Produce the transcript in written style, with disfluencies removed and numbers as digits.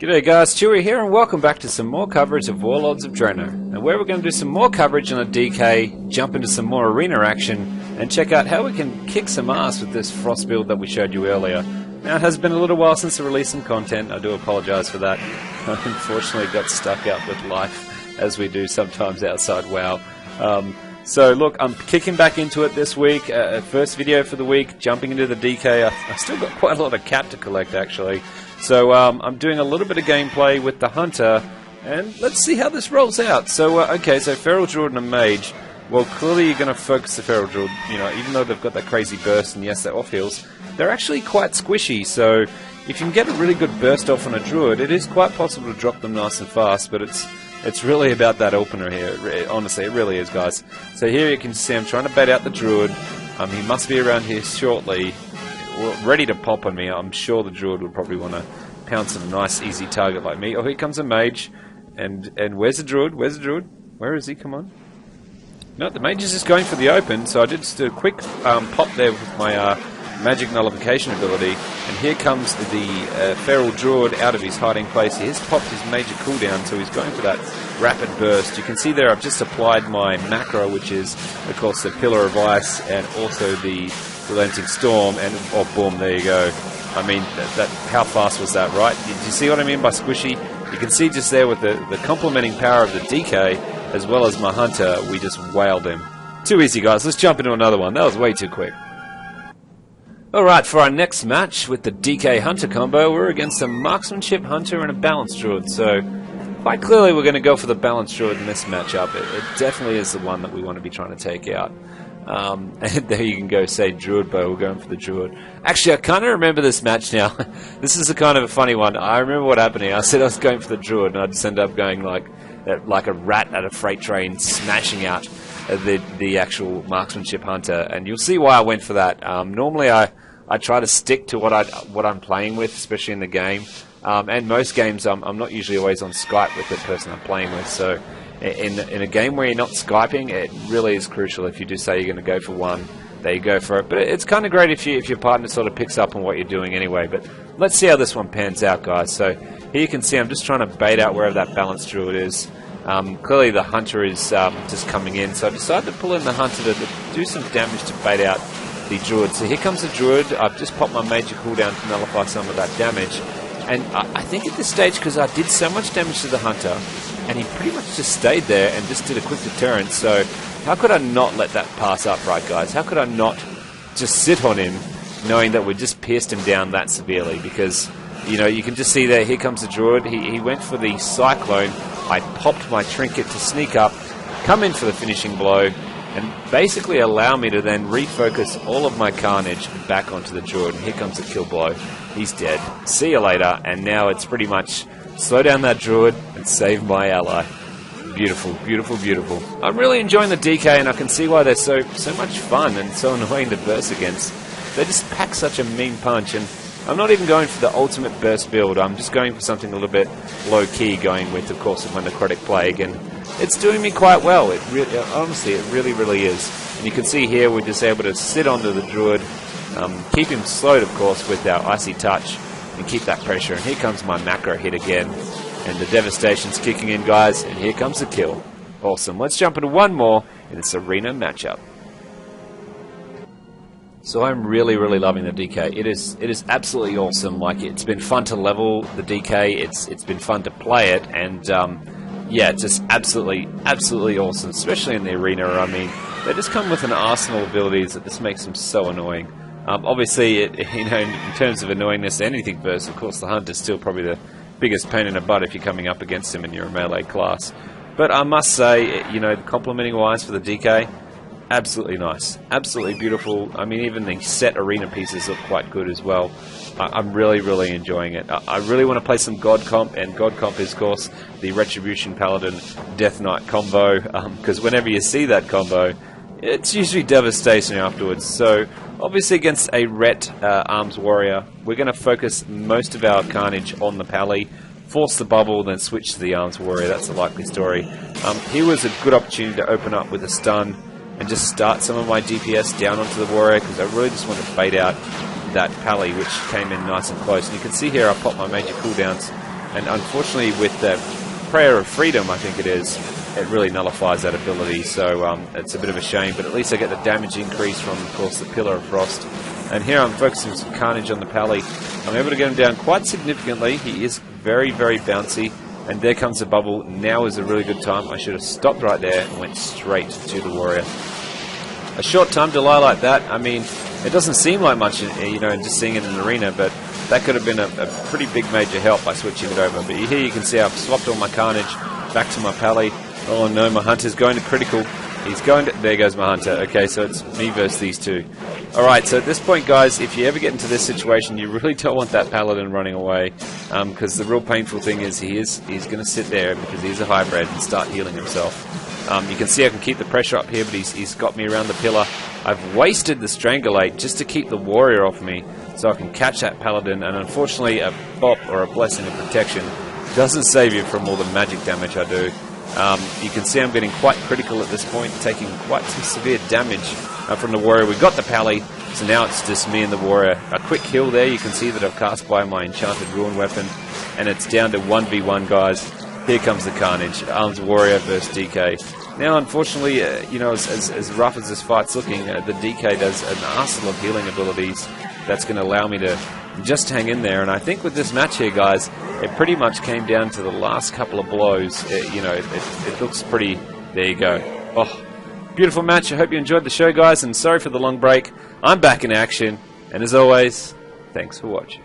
G'day guys, Chewy here and welcome back to some more coverage of Warlords of Draenor. And where we're going to do some more coverage on a DK, jump into some more arena action, and check out how we can kick some ass with this Frost build that we showed you earlier. Now it has been a little while since I released some content, I do apologise for that. I unfortunately got stuck out with life, as we do sometimes outside WoW. So look, I'm kicking back into it this week, first video for the week, jumping into the DK. I've still got quite a lot of cap to collect actually. So I'm doing a little bit of gameplay with the Hunter, and let's see how this rolls out. So okay, so Feral Druid and Mage. Well, clearly you're going to focus the Feral Druid, you know, even though they've got that crazy burst, and yes, they're off heals, they're actually quite squishy, so if you can get a really good burst off on a Druid, it is quite possible to drop them nice and fast, but it's really about that opener here. Honestly, it really is, guys. So here you can see I'm trying to bait out the Druid. He must be around here shortly, ready to pop on me. I'm sure the Druid would probably want to pounce on a nice, easy target like me. Oh, here comes a Mage. And where's the Druid? Where's the Druid? Where is he? Come on. No, the Mage is just going for the open, so I did just do a quick pop there with my magic nullification ability, and here comes the Feral Druid out of his hiding place. He has popped his major cooldown, so he's going for that rapid burst. You can see there I've just applied my macro, which is, of course, the Pillar of Ice and also the Relenting Storm, and oh, boom, there you go. I mean, how fast was that, right? Did you see what I mean by squishy? You can see just there with the complementing power of the DK, as well as my Hunter, we just wailed him. Too easy, guys. Let's jump into another one. That was way too quick. Alright, for our next match with the DK Hunter combo, we're against a Marksmanship Hunter and a Balanced Druid, so quite clearly we're going to go for the Balanced Druid in this matchup. It definitely is the one that we want to be trying to take out. And there you can go say Druid Bow, we're going for the Druid. Actually, I kind of remember this match now. This is a kind of a funny one. I remember what happened here. I said I was going for the Druid, and I just ended up going like a rat at a freight train, smashing out the actual Marksmanship Hunter, and you'll see why I went for that. Normally I try to stick to what I'm playing with, especially in the game. And most games I'm not usually always on Skype with the person I'm playing with, so in a game where you're not Skyping, it really is crucial. If you do say you're going to go for one, there you go for it. But it's kind of great if your partner sort of picks up on what you're doing anyway. But let's see how this one pans out, guys. So here you can see I'm just trying to bait out wherever that Balanced Druid is. Clearly the Hunter is just coming in, so I decided to pull in the Hunter to do some damage to bait out the Druid. So here comes the Druid. I've just popped my major cooldown to nullify some of that damage. And I think at this stage, because I did so much damage to the Hunter, and he pretty much just stayed there and just did a quick deterrent, so how could I not let that pass up, right, guys? How could I not just sit on him, knowing that we just pierced him down that severely? Because, you know, you can just see there, here comes the Druid. He went for the Cyclone. I popped my Trinket to sneak up, come in for the finishing blow, and basically allow me to then refocus all of my carnage back onto the Druid. And here comes the kill blow. He's dead. See you later. And now it's pretty much slow down that Druid and save my ally. Beautiful, beautiful, beautiful. I'm really enjoying the DK, and I can see why they're so much fun and so annoying to burst against. They just pack such a mean punch, and I'm not even going for the ultimate burst build. I'm just going for something a little bit low-key, going with, of course, the Necrotic Plague, and it's doing me quite well. It really, honestly, it really, really is. And you can see here we're just able to sit onto the Druid, keep him slowed, of course, with our Icy Touch, and keep that pressure. And here comes my macro hit again, and the devastation's kicking in, guys, and here comes the kill. Awesome. Let's jump into one more in this arena matchup. So I'm really, really loving the DK. It is absolutely awesome. Like, it's been fun to level the DK. It's been fun to play it, and yeah, just absolutely awesome. Especially in the arena. I mean, they just come with an arsenal of abilities that just makes them so annoying. Obviously, you know, in terms of annoyingness, anything first. Of course, the Hunter's still probably the biggest pain in the butt if you're coming up against him and you're a melee class. But I must say, you know, complementing wise for the DK. Absolutely nice. Absolutely beautiful. I mean, even the set arena pieces look quite good as well. I'm really, really enjoying it. I really want to play some God Comp, and God Comp is, of course, the Retribution Paladin Death Knight combo, because whenever you see that combo, it's usually devastation afterwards. So, obviously against a Ret Arms Warrior, we're going to focus most of our carnage on the Pally, force the bubble, then switch to the Arms Warrior. That's a likely story. Here was a good opportunity to open up with a stun, and just start some of my DPS down onto the Warrior, because I really just want to bait out that Pally, which came in nice and close. And you can see here I popped my major cooldowns And unfortunately with the Prayer of Freedom, I think it is, it really nullifies that ability, so it's a bit of a shame, but at least I get the damage increase from, of course, the Pillar of Frost. And here I'm focusing some Carnage on the Pally. I'm able to get him down quite significantly. He is very, very bouncy, and there comes the bubble. Now is a really good time. I should have stopped right there and went straight to the Warrior. A short time delay like that, I mean, it doesn't seem like much, you know, just seeing it in an arena, but that could have been a pretty big major help by switching it over. But here you can see I've swapped all my Carnage back to my Pally. Oh no, my Hunter's going to critical. He's going to... There goes my Hunter. Okay, so it's me versus these two. Alright, so at this point, guys, if you ever get into this situation, you really don't want that Paladin running away. Because the real painful thing is he's going to sit there because he's a hybrid and start healing himself. You can see I can keep the pressure up here, but he's got me around the pillar. I've wasted the Strangulate just to keep the Warrior off me, so I can catch that Paladin, and unfortunately a Bop or a Blessing of Protection doesn't save you from all the magic damage I do. You can see I'm getting quite critical at this point, taking quite some severe damage from the Warrior. We got the Pally, so now it's just me and the Warrior. A quick kill there, you can see that I've cast by my Enchanted Ruin Weapon, and it's down to 1v1, guys. Here comes the Carnage, Arms Warrior versus DK. Now, unfortunately, you know, as rough as this fight's looking, the DK does an arsenal of healing abilities that's going to allow me to just hang in there. And I think with this match here, guys, it pretty much came down to the last couple of blows. You know, it looks pretty... There you go. Oh, beautiful match. I hope you enjoyed the show, guys, and sorry for the long break. I'm back in action, and as always, thanks for watching.